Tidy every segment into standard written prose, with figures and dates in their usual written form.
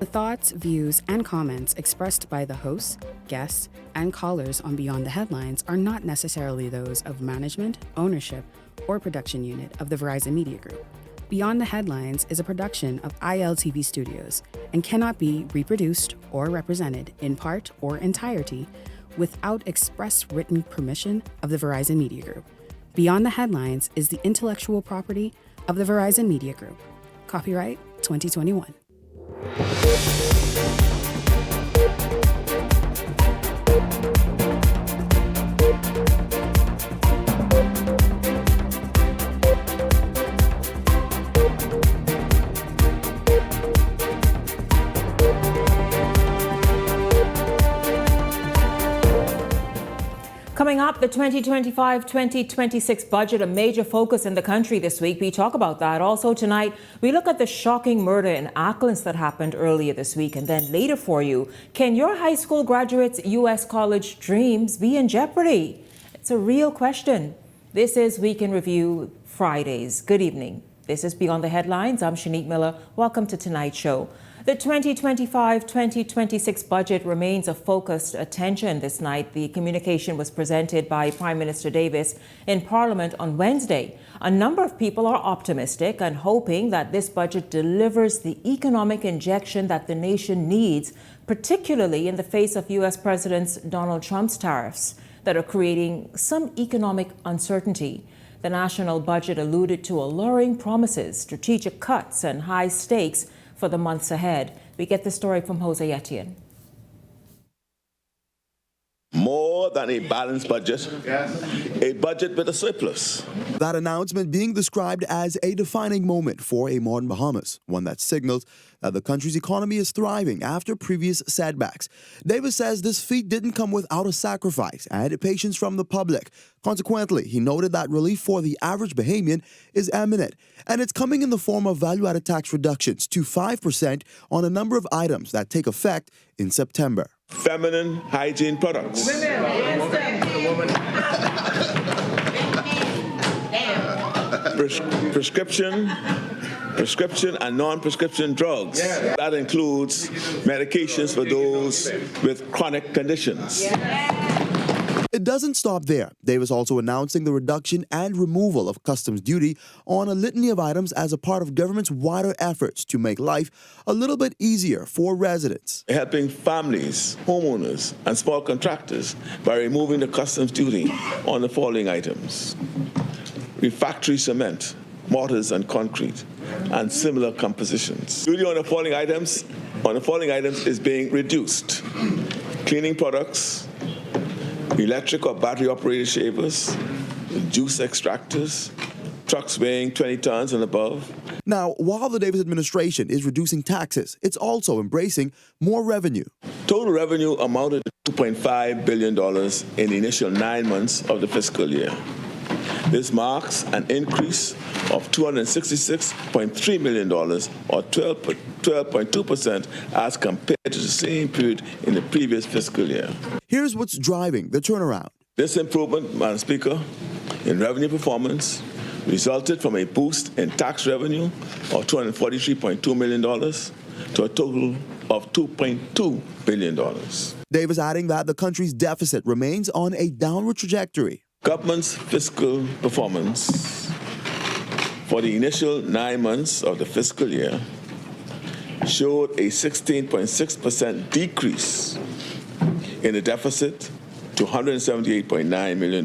The thoughts, views, and comments expressed by the hosts, guests, and callers on Beyond the Headlines are not necessarily those of management, ownership, or production unit of the Verizon Media Group. Beyond the Headlines is a production of ILTV Studios and cannot be reproduced or represented in part or entirety without express written permission of the Verizon Media Group. Beyond the Headlines is the intellectual property of the Verizon Media Group. Copyright 2021. Coming up, the 2025-2026 budget, a major focus in the country this week. We talk about that. Also tonight, we look at the shocking murder in Acklands that happened earlier this week. And then later for you, can your high school graduates' U.S. college dreams be in jeopardy? It's a real question. This is Week in Review Fridays. Good evening. This is Beyond the Headlines. I'm Shanique Miller. Welcome to tonight's show. The 2025-2026 budget remains a focused attention this night. The communication was presented by Prime Minister Davis in Parliament on Wednesday. A number of people are optimistic and hoping that this budget delivers the economic injection that the nation needs, particularly in the face of U.S. President Donald Trump's tariffs that are creating some economic uncertainty. The national budget alluded to alluring promises, strategic cuts, and high stakes for the months ahead. We get the story from Jose Etienne. More than a balanced budget, a budget with a surplus. That announcement being described as a defining moment for a modern Bahamas, one that signals that the country's economy is thriving after previous setbacks. Davis says this feat didn't come without a sacrifice and patience from the public. Consequently, he noted that relief for the average Bahamian is imminent, and it's coming in the form of value-added tax reductions to 5% on a number of items that take effect in September. Feminine hygiene products. Prescription and non-prescription drugs. That includes medications for those with chronic conditions. It doesn't stop there. Davis also announcing the reduction and removal of customs duty on a litany of items as a part of government's wider efforts to make life a little bit easier for residents. Helping families, homeowners, and small contractors by removing the customs duty on the following items: refractory cement, mortars and concrete, and similar compositions. Duty on the following items is being reduced: cleaning products, electric or battery-operated shavers, juice extractors, trucks weighing 20 tons and above. Now, while the Davis administration is reducing taxes, it's also embracing more revenue. Total revenue amounted to $2.5 billion in the initial 9 months of the fiscal year. This marks an increase of $266.3 million, or 12.2% as compared to the same period in the previous fiscal year. Here's what's driving the turnaround. This improvement, Madam Speaker, in revenue performance resulted from a boost in tax revenue of $243.2 million to a total of $2.2 billion. Davis adding that the country's deficit remains on a downward trajectory. Government's fiscal performance for the initial 9 months of the fiscal year showed a 16.6% decrease in the deficit to $178.9 million.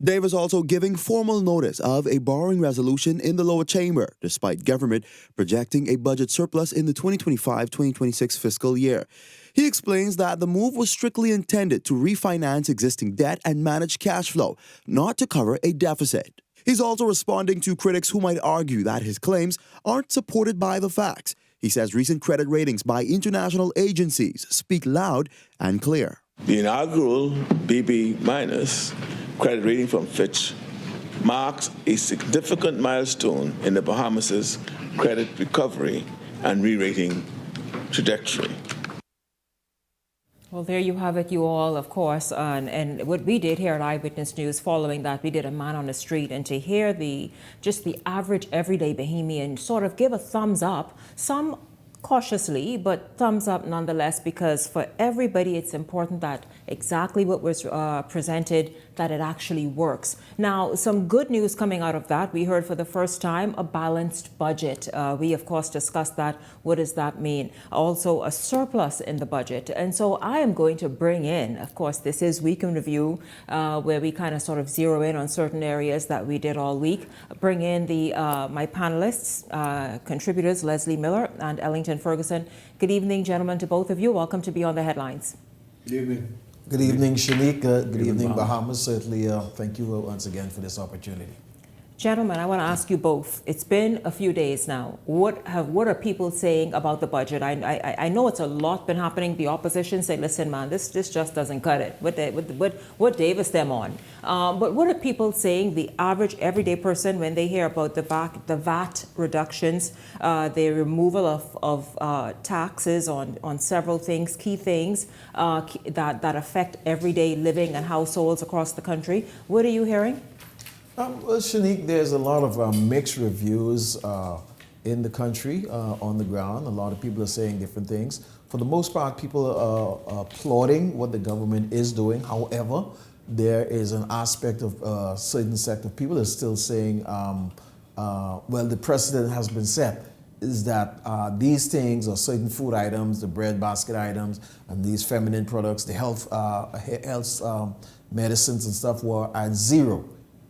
Davis also giving formal notice of a borrowing resolution in the lower chamber, despite government projecting a budget surplus in the 2025-2026 fiscal year. He explains that the move was strictly intended to refinance existing debt and manage cash flow, not to cover a deficit. He's also responding to critics who might argue that his claims aren't supported by the facts. He says recent credit ratings by international agencies speak loud and clear. The inaugural BB- credit rating from Fitch marks a significant milestone in the Bahamas' credit recovery and re-rating trajectory. Well, there you have it, you all, of course. And what we did here at Eyewitness News, following that, we did a man on the street, and to hear the average everyday Bahamian sort of give a thumbs up. Some cautiously, but thumbs up nonetheless, because for everybody it's important that exactly what was presented, that it actually works. Now, some good news coming out of that. We heard for the first time a balanced budget. We, of course, discussed that. What does that mean? Also, a surplus in the budget. And so I am going to bring in, of course, this is Week in Review, where we kind of sort of zero in on certain areas that we did all week. Bring in the my panelists, contributors, Leslie Miller and Ellington Ferguson. Good evening, gentlemen, to both of you. Welcome to Beyond the Headlines. Good evening. Good evening, Shanique. Good evening, Bahamas. Certainly, thank you once again for this opportunity. Gentlemen, I want to ask you both. It's been a few days now. What are people saying about the budget? I know it's a lot been happening. The opposition say, listen, man, this just doesn't cut it. What Davis them on? But what are people saying? The average everyday person, when they hear about the VAT reductions, the removal of taxes on several things, key things that affect everyday living and households across the country. What are you hearing? Well, Shanique, there's a lot of mixed reviews in the country on the ground. A lot of people are saying different things. For the most part, people are applauding what the government is doing. However, there is an aspect of a certain sector of people are still saying, well, the precedent has been set, is that these things are certain food items, the bread basket items, and these feminine products, the health medicines and stuff were at zero.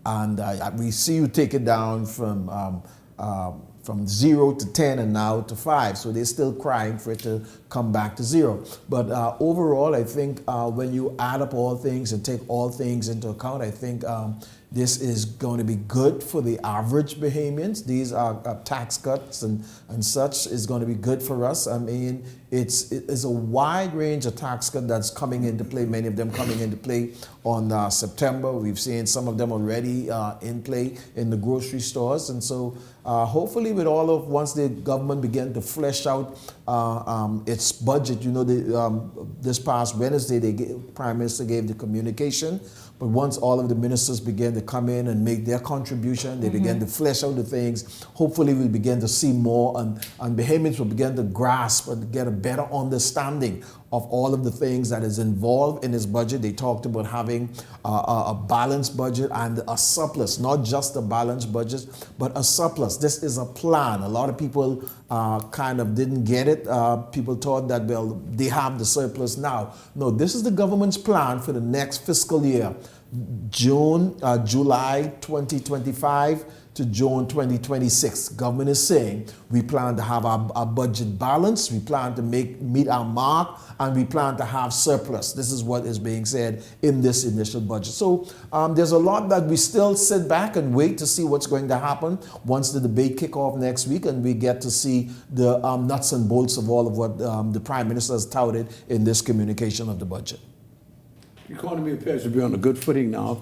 And we see you take it down from 0 to 10 and now to 5. So they're still crying for it to come back to 0. But overall, I think when you add up all things and take all things into account, I think this is going to be good for the average Bahamians. These are tax cuts and such is going to be good for us. I mean, it's a wide range of tax cuts that's coming into play, many of them coming into play on September. We've seen some of them already in play in the grocery stores. And so hopefully with all of, once the government began to flesh out its budget, you know, this past Wednesday, Prime Minister gave the communication. But once all of the ministers began to come in and make their contribution, they began to flesh out the things. Hopefully we'll begin to see more and Bahamians will begin to grasp and get a better understanding of all of the things that is involved in this budget. They talked about having a balanced budget and a surplus, not just a balanced budget, but a surplus. This is a plan. A lot of people kind of didn't get it. People thought that, well, they have the surplus now. No, this is the government's plan for the next fiscal year, July 2025 to June 2026. Government is saying we plan to have our budget balanced, we plan to meet our mark, and we plan to have surplus. This is what is being said in this initial budget. So there's a lot that we still sit back and wait to see what's going to happen once the debate kick off next week and we get to see the nuts and bolts of all of what the Prime Minister has touted in this communication of the budget. The economy appears to be on a good footing now.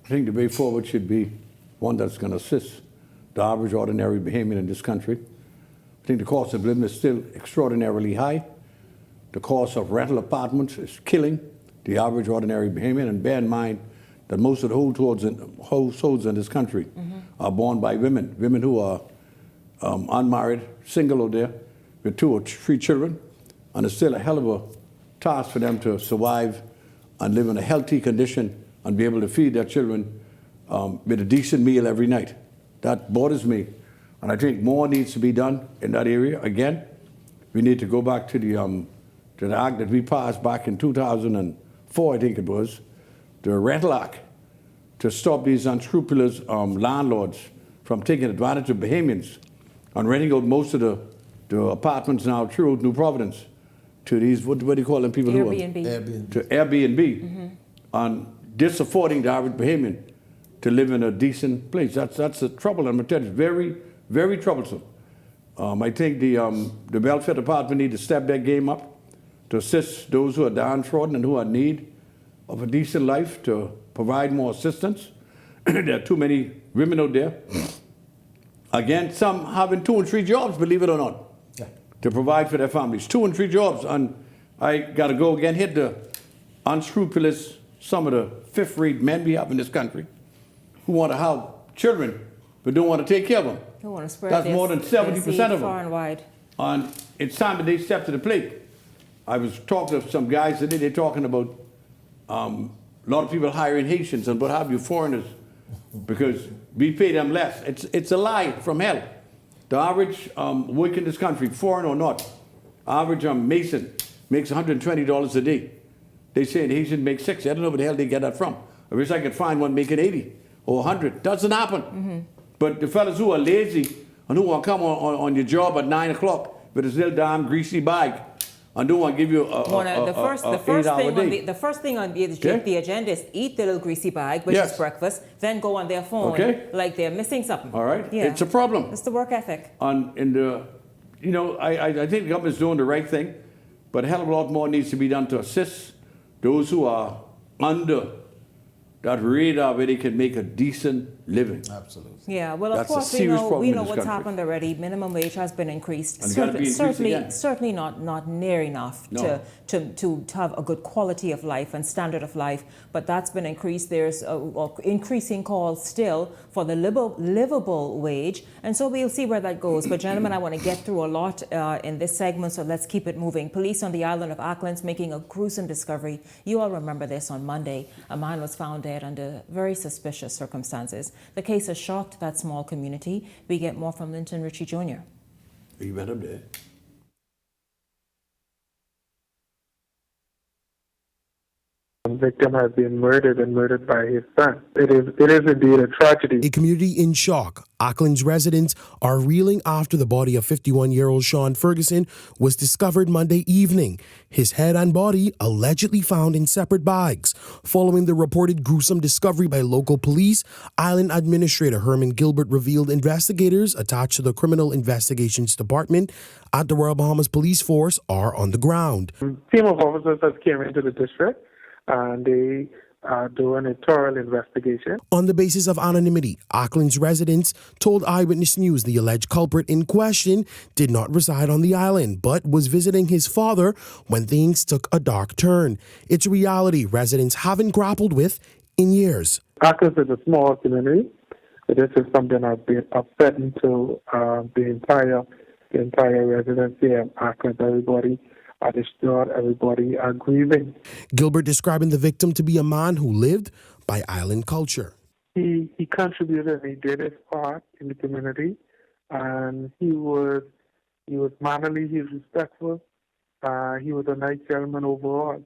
I think the way forward should be one that's going to assist the average ordinary Bahamian in this country. I think the cost of living is still extraordinarily high. The cost of rental apartments is killing the average ordinary Bahamian. And bear in mind that most of the households in this country are borne by women who are unmarried, single out there, with 2 or 3 children. And it's still a hell of a task for them to survive and live in a healthy condition and be able to feed their children with a decent meal every night. That bothers me. And I think more needs to be done in that area. Again, we need to go back to the act that we passed back in 2004, I think it was, the Rental Act, to stop these unscrupulous landlords from taking advantage of Bahamians and renting out most of the apartments now throughout New Providence to these, what do you call them, people Airbnb. To Airbnb, and this affording the average Bahamian to live in a decent place. That's the trouble, and I'm telling you, it's very, very troublesome. I think the welfare department need to step their game up to assist those who are downtrodden and who are in need of a decent life, to provide more assistance. There are too many women out there. Again, some having 2 and 3 jobs, believe it or not, to provide for their families. 2 and 3 jobs, and I got to go again, hit the unscrupulous, some of the fifth-rate men we have in this country who want to have children but don't want to take care of them. Who want to spread That's more than 70% of them. far and wide. it's time that they step to the plate. I was talking to some guys today, they're talking about a lot of people hiring Haitians and what have you, foreigners, because we pay them less. It's a lie from hell. The average worker in this country, foreign or not, average mason makes $120 a day. They say the Haitian makes 60. I don't know where the hell they get that from. I wish I could find one making 80 or 100. Doesn't happen. But the fellas who are lazy and who want to come on your job at 9 o'clock with a little damn greasy bag and don't want to give you the first thing on the agenda is eat the little greasy bag, which is breakfast, then go on their phone like they're missing something. All right, yeah. It's a problem. It's the work ethic. I think the government's doing the right thing, but a hell of a lot more needs to be done to assist those who are under that radar where they can make a decent living. Absolutely. Yeah, well, of That's course, a serious problem we in know this what's country. happened already. Minimum wage has been increased. And it's gotta be increased again. Certainly not near enough No. to have a good quality of life and standard of life, but that's been increased. There's increasing calls still for the livable wage, and so we'll see where that goes. But gentlemen, I want to get through a lot in this segment, so let's keep it moving. Police on the island of Auckland's making a gruesome discovery. You all remember this on Monday. A man was found dead under very suspicious circumstances. The case has shocked that small community. We get more from Linton Ritchie Jr. You went up there. The victim has been murdered and murdered by his son. It is indeed a tragedy. A community in shock. Auckland's residents are reeling after the body of 51-year-old Sean Ferguson was discovered Monday evening. His head and body allegedly found in separate bags. Following the reported gruesome discovery by local police, Island Administrator Herman Gilbert revealed investigators attached to the Criminal Investigations Department at the Royal Bahamas Police Force are on the ground. A team of officers has came into the district and they are doing a thorough investigation. On the basis of anonymity, Auckland's residents told Eyewitness News the alleged culprit in question did not reside on the island, but was visiting his father when things took a dark turn. It's a reality residents haven't grappled with in years. Auckland is a small community. This is something that's been upsetting to the entire residents here in Auckland. Everybody are distraught, everybody are grieving. Gilbert describing the victim to be a man who lived by island culture. He contributed and he did his part in the community, and he was mannerly, he was respectful, he was a nice gentleman overall.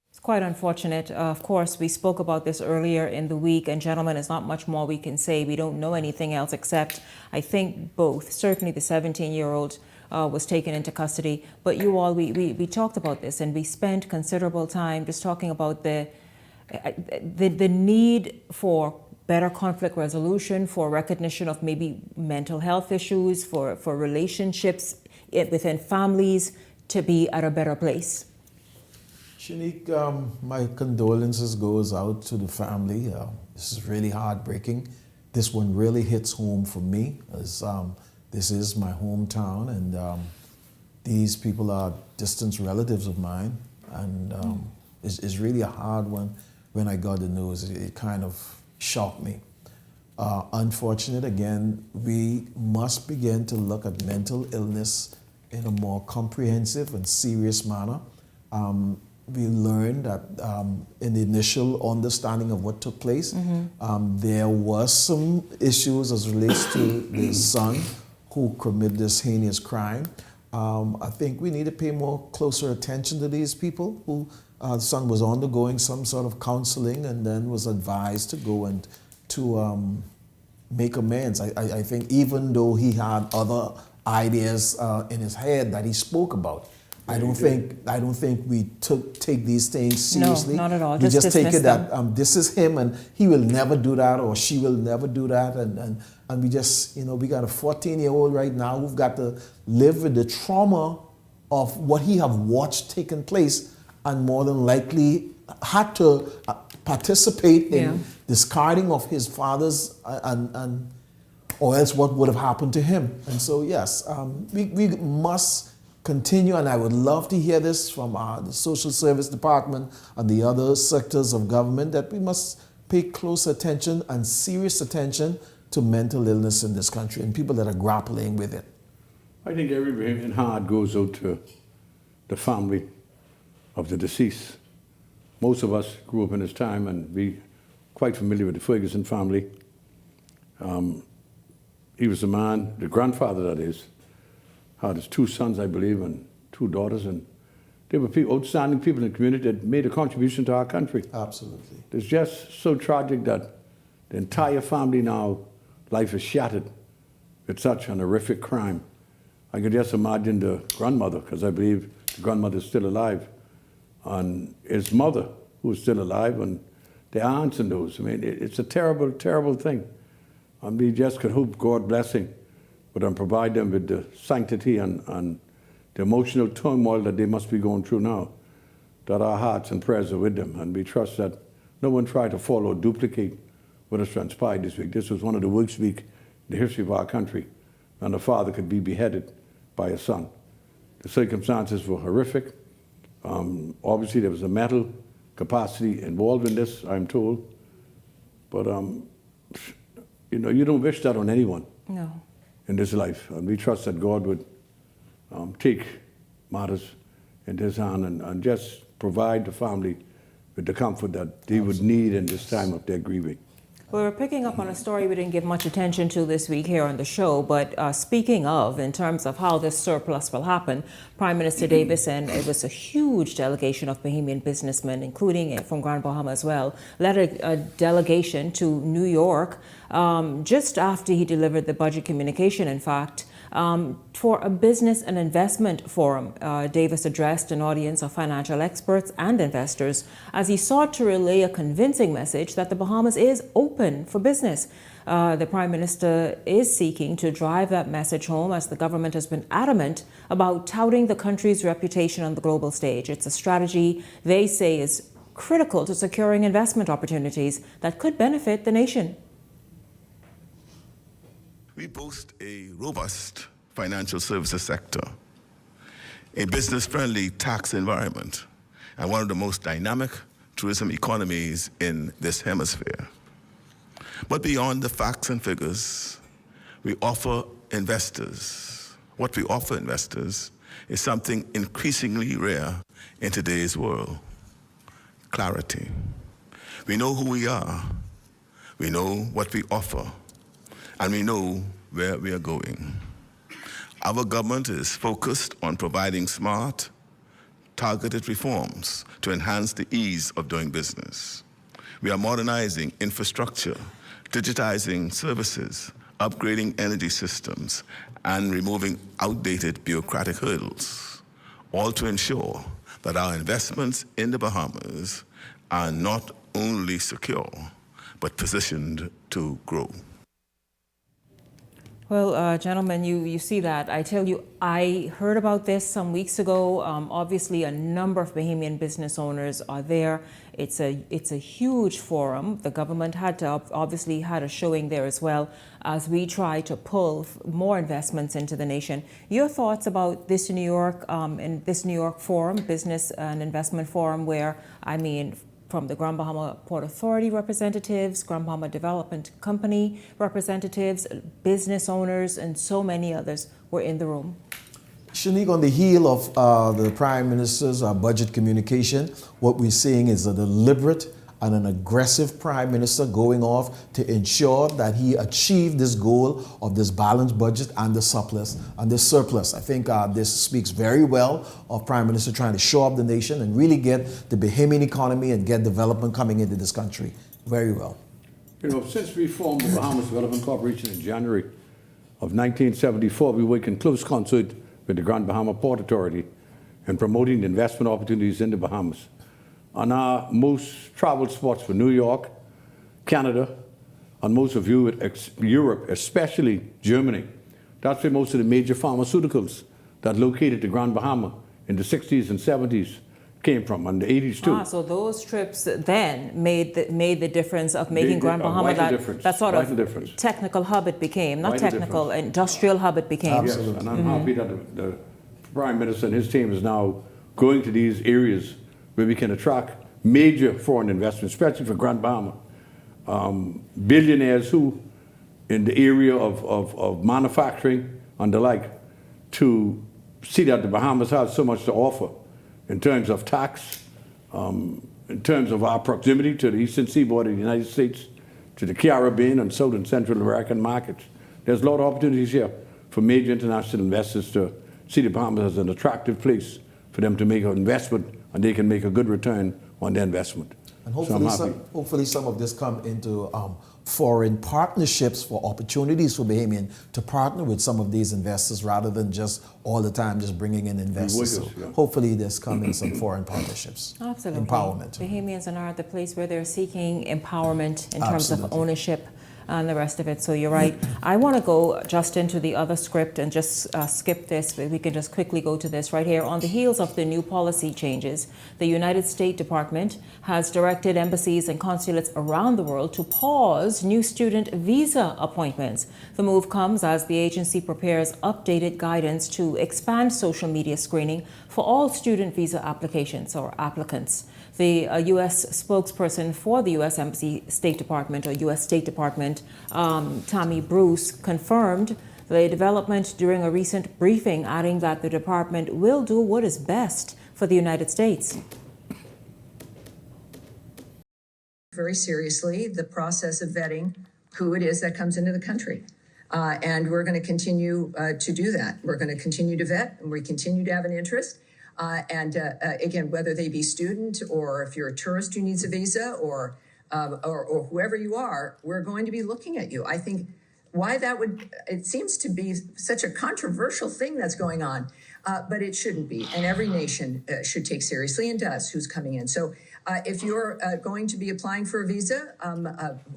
It's quite unfortunate. Of course, we spoke about this earlier in the week, and gentlemen, there's not much more we can say. We don't know anything else except, I think both, certainly the 17-year-old was taken into custody. But you all, we talked about this, and we spent considerable time just talking about the need for better conflict resolution, for recognition of maybe mental health issues, for relationships within families to be at a better place. Shanique, my condolences goes out to the family. This is really heartbreaking. This one really hits home for me, as this is my hometown, and these people are distant relatives of mine, and it's really a hard one. When I got the news, it kind of shocked me. Unfortunate, again, we must begin to look at mental illness in a more comprehensive and serious manner. We learned that in the initial understanding of what took place, there was some issues as relates to the son who committed this heinous crime. I think we need to pay more closer attention to these people who the son was undergoing some sort of counseling and then was advised to go and to make amends. I think even though he had other ideas in his head that he spoke about, I don't think we take these things seriously. No, not at all. We just take it them. that this is him and he will never do that, or she will never do that, and we just, we got a 14-year-old right now who've got to live with the trauma of what he have watched taking place, and more than likely had to participate in discarding of his father's and or else what would have happened to him. And so yes, we must continue, and I would love to hear this from the social service department and the other sectors of government, that we must pay close attention and serious attention to mental illness in this country and people that are grappling with it. I think every Bahamian heart goes out to the family of the deceased. Most of us grew up in his time and be quite familiar with the Ferguson family. He was a man, the grandfather that is, had his 2 sons, I believe, and 2 daughters, and they were outstanding people in the community that made a contribution to our country. Absolutely. It's just so tragic that the entire family now, life is shattered with such an horrific crime. I can just imagine the grandmother, because I believe the grandmother is still alive, and his mother, who is still alive, and the aunts and those. I mean, it's a terrible, terrible thing. And we just could hope God blessing would provide them with the sanctity and the emotional turmoil that they must be going through now, that our hearts and prayers are with them. And we trust that no one tried to follow or duplicate what has transpired this week. This was one of the worst weeks in the history of our country, and a father could be beheaded by a son. The circumstances were horrific. Obviously, there was a mental capacity involved in this, I'm told. But, you don't wish that on anyone. No. In this life. And we trust that God would take matters into his hand and just provide the family with the comfort that they would need in this time of their grieving. Well, we're picking up on a story we didn't give much attention to this week here on the show, but speaking of, in terms of how this surplus will happen, Prime Minister Davis, and it was a huge delegation of Bahamian businessmen, including from Grand Bahama as well, led a delegation to New York just after he delivered the budget communication, in fact, for a business and investment forum. Davis addressed an audience of financial experts and investors as he sought to relay a convincing message that the Bahamas is open for business. The Prime Minister is seeking to drive that message home as the government has been adamant about touting the country's reputation on the global stage. It's a strategy they say is critical to securing investment opportunities that could benefit the nation. We boast a robust financial services sector, a business-friendly tax environment, and one of the most dynamic tourism economies in this hemisphere. But beyond the facts and figures, what we offer investors is something increasingly rare in today's world: clarity. We know who we are, we know what we offer, and we know where we are going. Our government is focused on providing smart, targeted reforms to enhance the ease of doing business. We are modernizing infrastructure, digitizing services, upgrading energy systems, and removing outdated bureaucratic hurdles, all to ensure that our investments in the Bahamas are not only secure, but positioned to grow. Well, gentlemen, you see that. I tell you, I heard about this some weeks ago. Obviously, a number of Bahamian business owners are there. It's a huge forum. The government obviously had a showing there as well as we try to pull more investments into the nation. Your thoughts about this New York in this New York forum, business and investment forum, where from the Grand Bahama Port Authority representatives, Grand Bahama Development Company representatives, business owners, and so many others were in the room. Shanique, on the heel of the Prime Minister's budget communication, what we're seeing is a deliberate and an aggressive Prime Minister going off to ensure that he achieved this goal of this balanced budget and the surplus. I think this speaks very well of Prime Minister trying to shore up the nation and really get the Bahamian economy and get development coming into this country. Very well. Since we formed the Bahamas Development Corporation in January of 1974, we work in close concert with the Grand Bahama Port Authority in promoting investment opportunities in the Bahamas. On our most traveled spots for New York, Canada, and most of Europe, especially Germany. That's where most of the major pharmaceuticals that located the Grand Bahama in the 60s and 70s came from, and the 80s too. So those trips then made the difference of making Grand Bahama that sort of technical hub it became, not technical, industrial hub it became. Absolutely. Yes, and I'm happy that the Prime Minister and his team is now going to these areas where we can attract major foreign investment, especially for Grand Bahama. Billionaires who, in the area of manufacturing and the like, to see that the Bahamas has so much to offer in terms of tax, in terms of our proximity to the eastern seaboard of the United States, to the Caribbean and South and Central American markets. There's a lot of opportunities here for major international investors to see the Bahamas as an attractive place for them to make an investment, and they can make a good return on their investment. And hopefully some of this come into foreign partnerships for opportunities for Bahamian to partner with some of these investors rather than just all the time just bringing in investors. So hopefully this come in some foreign partnerships. Absolutely. Empowerment. Bahamians are at the place where they're seeking empowerment in terms of ownership and the rest of it. So you're right. I want to go just into the other script and just skip this. We can just quickly go to this right here. On the heels of the new policy changes, the United States Department has directed embassies and consulates around the world to pause new student visa appointments. The move comes as the agency prepares updated guidance to expand social media screening for all student visa applications or applicants. The U.S. spokesperson for the U.S. Embassy State Department, or U.S. State Department, Tammy Bruce, confirmed the development during a recent briefing, adding that the department will do what is best for the United States. Very seriously the process of vetting who it is that comes into the country. And we're going to continue to do that. We're going to continue to vet, and we continue to have an interest. Again, whether they be student or if you're a tourist who needs a visa or whoever you are, we're going to be looking at you. I think why that would, it seems to be such a controversial thing that's going on, but it shouldn't be. And every nation should take seriously, and does, who's coming in. So if you're going to be applying for a visa,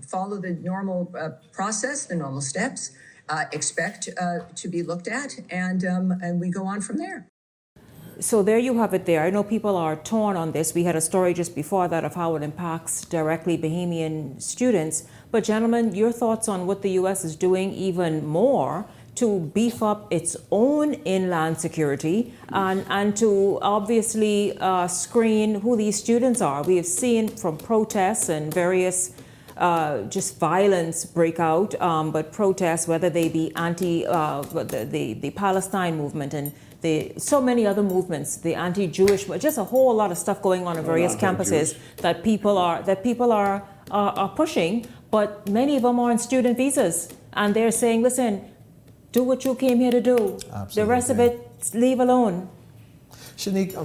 follow the normal process, the normal steps, expect to be looked at, and we go on from there. So there you have it there. I know people are torn on this. We had a story just before that of how it impacts directly Bahamian students. But gentlemen, your thoughts on what the U.S. is doing even more to beef up its own inland security and to obviously screen who these students are. We have seen from protests and various just violence break out, but protests, whether they be the Palestine movement and so many other movements, the anti-Jewish, just a whole lot of stuff going on in various campuses that people are pushing, but many of them are on student visas, and they're saying, listen, do what you came here to do. Absolutely. The rest of it, leave alone. Shanique,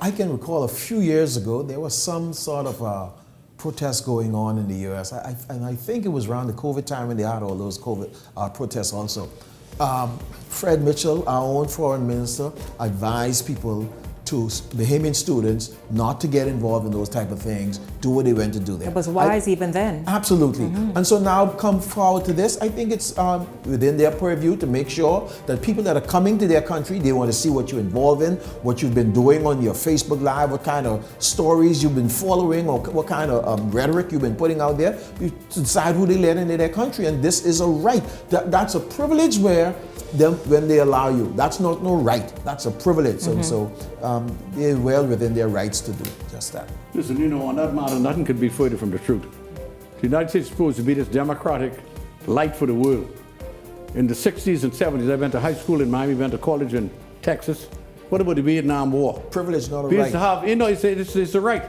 I can recall a few years ago, there was some sort of protest going on in the U.S. And I think it was around the COVID time when they had all those COVID protests also. Fred Mitchell, our own foreign minister, advised people to Bahamian students not to get involved in those type of things, do what they went to do there. It was wise even then. Absolutely. And so now come forward to this, I think it's within their purview to make sure that people that are coming to their country, they want to see what you're involved in, what you've been doing on your Facebook Live, what kind of stories you've been following, or what kind of rhetoric you've been putting out there, to decide who they let into their country. And this is a right. That's a privilege where when they allow you. That's not no right. That's a privilege. And so they're well within their rights to do just that. Listen, you know, on that matter, nothing could be further from the truth. The United States is supposed to be this democratic light for the world. In the 60s and 70s, I went to high school in Miami, went to college in Texas. What about the Vietnam War? Privilege, not a we right. Used to have, you know, it's a right.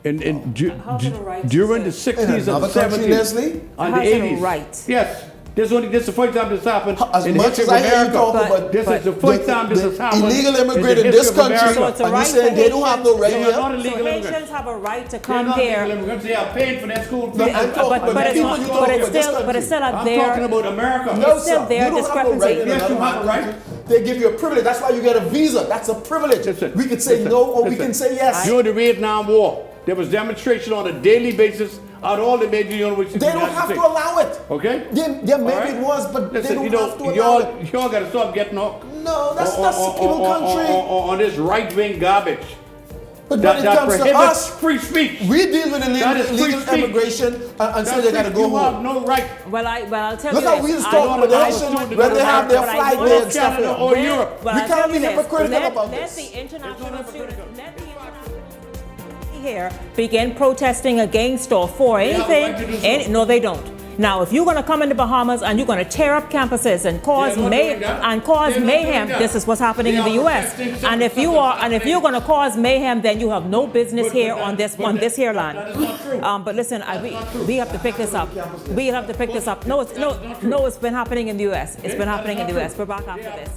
During the 60s and 70s and the 80s. Right. Yes. This is the first time this happened in the much history as of I hate to America. talk about This is the first time this has happened. Illegal immigrant in this country, and you saying they don't have no right here? So Haitians have a right to come here. They're not illegal immigrants. They are paying for their school fees. But it's still up there. I'm talking about America. No, it's still sir. there. You don't have a right in Yes, you another have a right. They give you a privilege. That's why you get a visa. That's a privilege. We can say no or we can say yes. During the Vietnam War, there was demonstration on a daily basis at all the major universities. They don't have to allow it. Okay? Yeah, maybe it was, but they don't have to allow it. Y'all got to stop getting up. No, that's a people country. On this right-wing garbage. But when it comes to us, free speech. We deal with illegal immigration and say they got to go home. You have no right. Well, I'll tell Look you how we used to talk about the Haitians when they have their flag there and stuff here. Or Europe. We can't be hypocritical about this. Let the international students here begin protesting against or for anything. No, they don't. Now, if you're going to come in the Bahamas and you're going to tear up campuses and cause mayhem, this is what's happening in the U.S. And if you're going to cause mayhem, then you have no business here on this here land. But listen, we have to pick this up. We have to pick this up. No, it's been happening in the U.S. It's been happening in the U.S. We're back after this.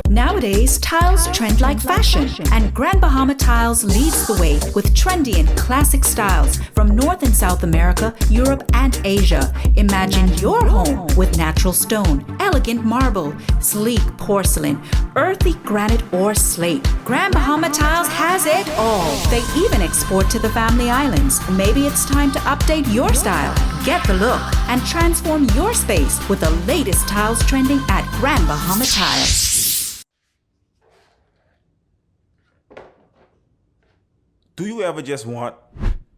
Nowadays, tiles trend like fashion, and Grand Bahama Tiles leads the way with trendy and classic styles from North and South America, Europe, and Asia. Imagine your home with natural stone, elegant marble, sleek porcelain, earthy granite, or slate. Grand Bahama Tiles has it all. They even export to the Family Islands. Maybe it's time to update your style, get the look, and transform your space with the latest tiles trending at Grand Bahama Tiles. Do you ever just want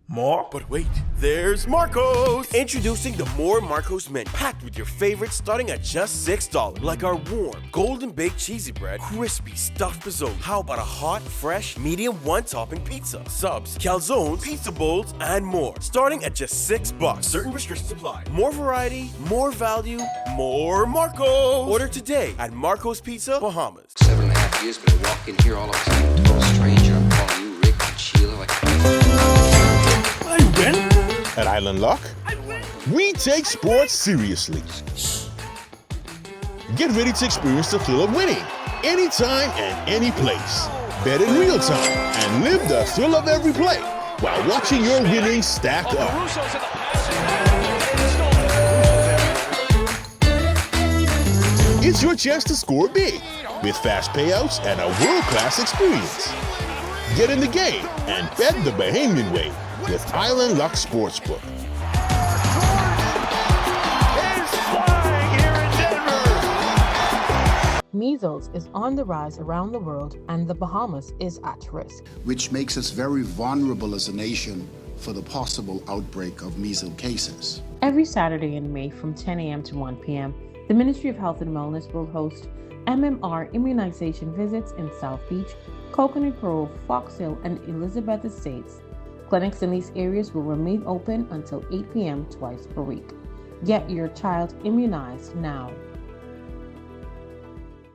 more? But wait, there's Marco's! Introducing the More Marco's menu, packed with your favorites starting at just $6. Like our warm, golden baked cheesy bread, crispy stuffed pozole. How about a hot, fresh, medium one-topping pizza? Subs, calzones, pizza bowls, and more. Starting at just $6. Certain restrictions apply. More variety, more value, more Marco's! Order today at Marco's Pizza, Bahamas. 7.5 years, but I walk in here all of a sudden, total stranger. I'm calling you Rick and Sheila like... I win. At Island Lock, we take sports seriously. Get ready to experience the thrill of winning anytime and any place. Bet in real time and live the thrill of every play while watching your winnings stack up. It's your chance to score big with fast payouts and a world-class experience. Get in the game and bet the Bahamian way with Island Luck Sportsbook. Measles is on the rise around the world, and the Bahamas is at risk, which makes us very vulnerable as a nation for the possible outbreak of measles cases. Every Saturday in May from 10 a.m. to 1 p.m., the Ministry of Health and Wellness will host MMR immunization visits in South Beach, Coconut Grove, Fox Hill, and Elizabeth Estates. Clinics in these areas will remain open until 8 p.m. twice per week. Get your child immunized now.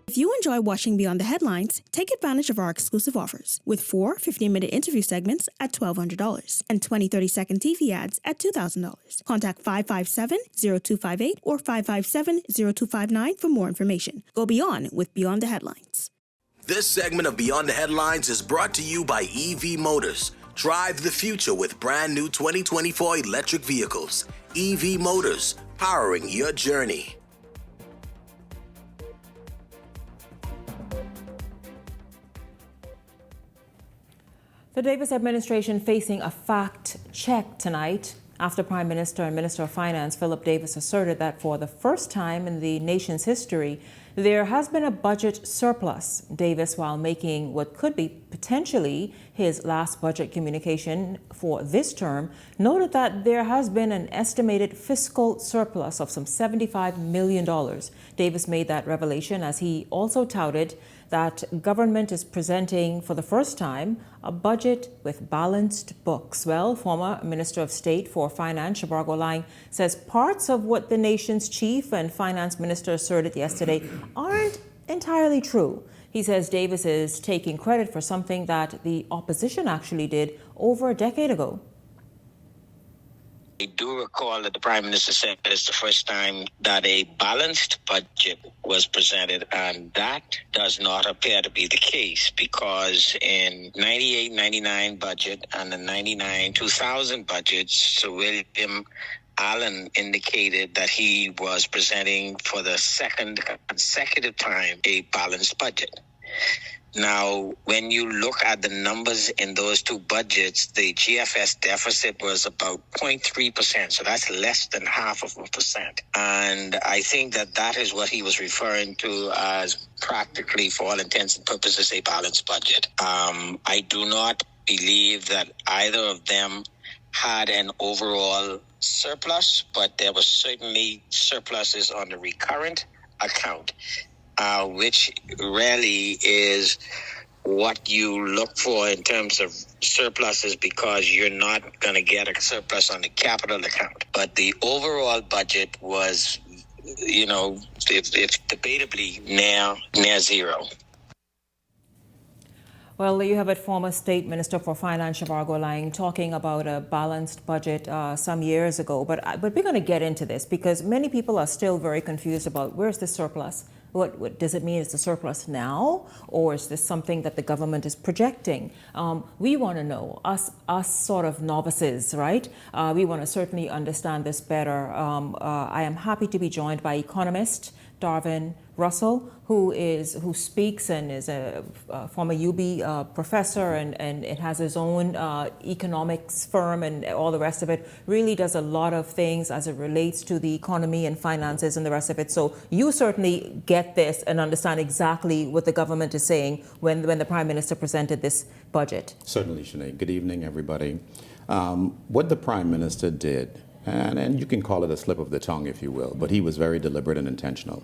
If you enjoy watching Beyond the Headlines, take advantage of our exclusive offers with 4 15-minute interview segments at $1,200 and 20 30-second TV ads at $2,000. Contact 557-0258 or 557-0259 for more information. Go beyond with Beyond the Headlines. This segment of Beyond the Headlines is brought to you by EV Motors. Drive the future with brand new 2024 electric vehicles. EV Motors, powering your journey. The Davis administration facing a fact check tonight after Prime Minister and Minister of Finance Philip Davis asserted that for the first time in the nation's history, there has been a budget surplus. Davis, while making what could be potentially his last budget communication for this term, noted that there has been an estimated fiscal surplus of some $75 million. Davis made that revelation as he also touted that government is presenting for the first time a budget with balanced books. Well, former Minister of State for Finance Shabargo Lang says parts of what the nation's chief and finance minister asserted yesterday aren't entirely true. He says Davis is taking credit for something that the opposition actually did over a decade ago. I do recall that the Prime Minister said it's the first time that a balanced budget was presented, and that does not appear to be the case because in 98-99 budget and the 99-2000 budgets, Sir William Allen indicated that he was presenting for the second consecutive time a balanced budget. Now, when you look at the numbers in those two budgets, the GFS deficit was about 0.3%, so that's less than 0.5%. And I think that is what he was referring to as practically, for all intents and purposes, a balanced budget. I do not believe that either of them had an overall surplus, but there were certainly surpluses on the recurrent account, which really is what you look for in terms of surpluses because you're not going to get a surplus on the capital account. But the overall budget was, if debatably near zero. Well, there you have it, former State Minister for Finance Shavargo Lang talking about a balanced budget some years ago. But we're going to get into this because many people are still very confused about where's the surplus? What does it mean? Is the surplus now, or is this something that the government is projecting? We want to know, us sort of novices, right? We want to certainly understand this better. I am happy to be joined by economist Darvin Russell, who speaks and is a former UB professor and it has his own economics firm and all the rest of it. Really does a lot of things as it relates to the economy and finances and the rest of it. So you certainly get this and understand exactly what the government is saying when the Prime Minister presented this budget. Certainly, Sinead. Good evening, everybody. What the Prime Minister did, and you can call it a slip of the tongue, if you will, but he was very deliberate and intentional.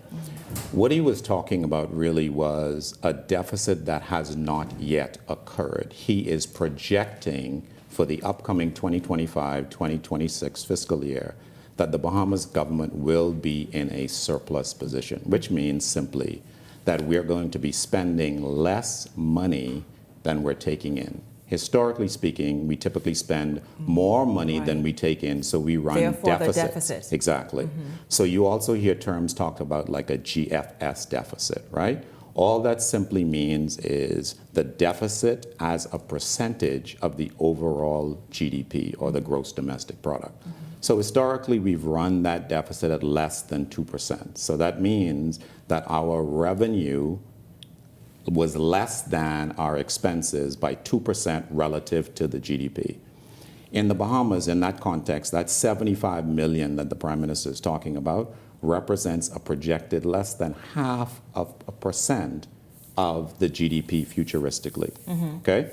What he was talking about really was a deficit that has not yet occurred. He is projecting for the upcoming 2025-2026 fiscal year that the Bahamas government will be in a surplus position, which means simply that we're going to be spending less money than we're taking in. Historically speaking, we typically spend more money than we take in, so we run deficits. Exactly. So you also hear terms talked about like a GFS deficit, right? All that simply means is the deficit as a percentage of the overall GDP or the gross domestic product. So historically, we've run that deficit at less than 2%. So that means that our revenue was less than our expenses by 2% relative to the GDP. In the Bahamas, in that context, that $75 million that the Prime Minister is talking about represents a projected less than 0.5% of the GDP futuristically. Okay?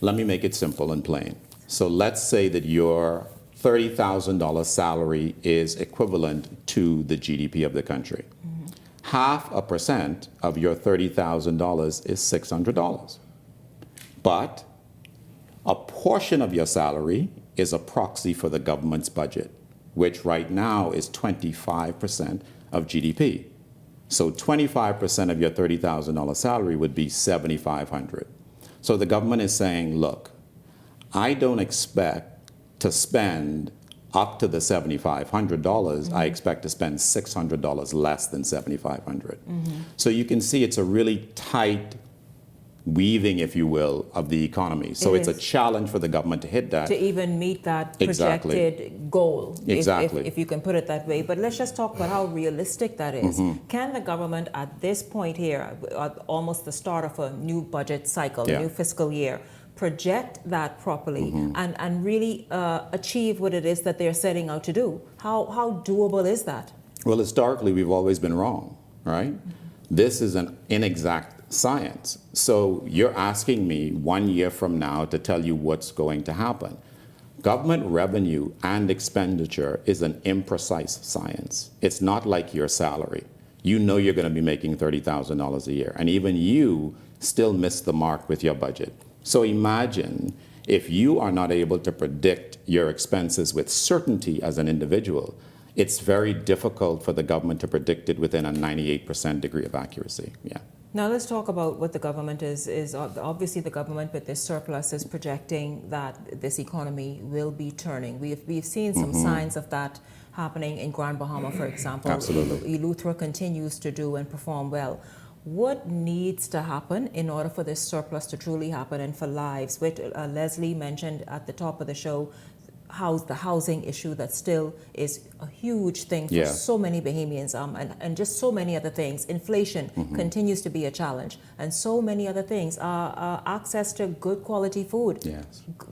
Let me make it simple and plain. So let's say that your $30,000 salary is equivalent to the GDP of the country. 0.5% of your $30,000 is $600. But a portion of your salary is a proxy for the government's budget, which right now is 25% of GDP. So 25% of your $30,000 salary would be $7,500. So the government is saying, look, I don't expect to spend up to the $7,500, I expect to spend $600 less than $7,500. So you can see it's a really tight weaving, if you will, of the economy. So it's a challenge for the government to hit that. To even meet that projected goal, if you can put it that way. But let's just talk about how realistic that is. Can the government at this point here, at almost the start of a new budget cycle, a new fiscal year, project that properly and really achieve what it is that they're setting out to do? How doable is that? Well, historically, we've always been wrong, right? This is an inexact science. So you're asking me 1 year from now to tell you what's going to happen. Government revenue and expenditure is an imprecise science. It's not like your salary. You know you're going to be making $30,000 a year, and even you still miss the mark with your budget. So imagine if you are not able to predict your expenses with certainty as an individual, it's very difficult for the government to predict it within a 98% degree of accuracy. Now let's talk about what the government is. Obviously the government with this surplus is projecting that this economy will be turning. We've seen some signs of that happening in Grand Bahama, for example. Absolutely. Eleuthera continues to do and perform well. What needs to happen in order for this surplus to truly happen and for lives? Which Leslie mentioned at the top of the show, the housing issue that still is a huge thing for so many Bahamians and just so many other things. Inflation continues to be a challenge, and so many other things. Access to good quality food,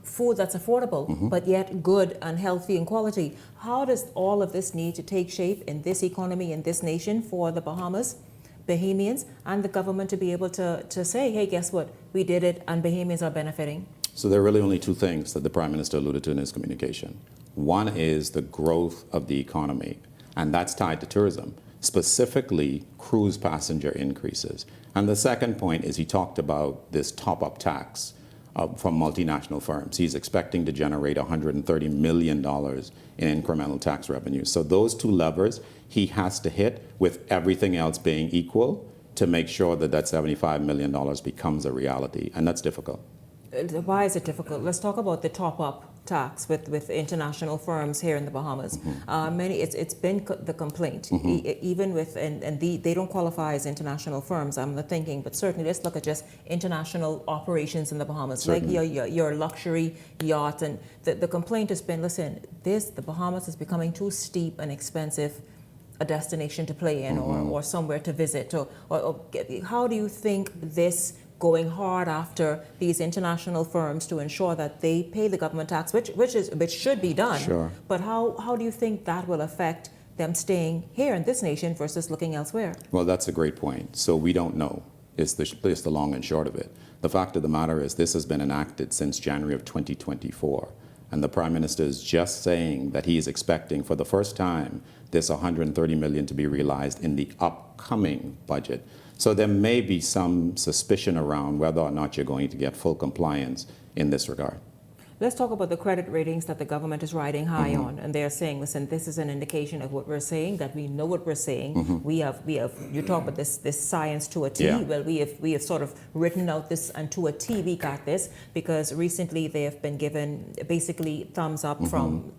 food that's affordable, but yet good and healthy in quality. How does all of this need to take shape in this economy, in this nation, for the Bahamas, Bahamians, and the government to be able to say, hey, guess what? We did it, and Bahamians are benefiting? So there are really only two things that the Prime Minister alluded to in his communication. One is the growth of the economy, and that's tied to tourism, specifically cruise passenger increases. And the second point is he talked about this top-up tax from multinational firms. He's expecting to generate $130 million in incremental tax revenue. So those two levers he has to hit, with everything else being equal, to make sure that that $75 million becomes a reality. And that's difficult. Why is it difficult? Let's talk about the top-up tax with international firms here in the Bahamas. It's been the complaint, even with, and they don't qualify as international firms, I'm not thinking, but certainly let's look at just international operations in the Bahamas, certainly. Like your luxury yacht, and the complaint has been, listen, the Bahamas is becoming too steep and expensive a destination to play in, or somewhere to visit, or how do you think this going hard after these international firms to ensure that they pay the government tax, which should be done. Sure. But how do you think that will affect them staying here in this nation versus looking elsewhere? Well, that's a great point. So we don't know. Is the long and short of it. The fact of the matter is this has been enacted since January of 2024. And the Prime Minister is just saying that he is expecting for the first time this $130 million to be realized in the upcoming budget. So there may be some suspicion around whether or not you're going to get full compliance in this regard. Let's talk about the credit ratings that the government is riding high on, and they're saying, listen, this is an indication of what we're saying, that we know what we're saying. We have. You talk about this science to a T. Yeah. Well, we have sort of written out this, and to a T we got this, because recently they have been given basically thumbs up from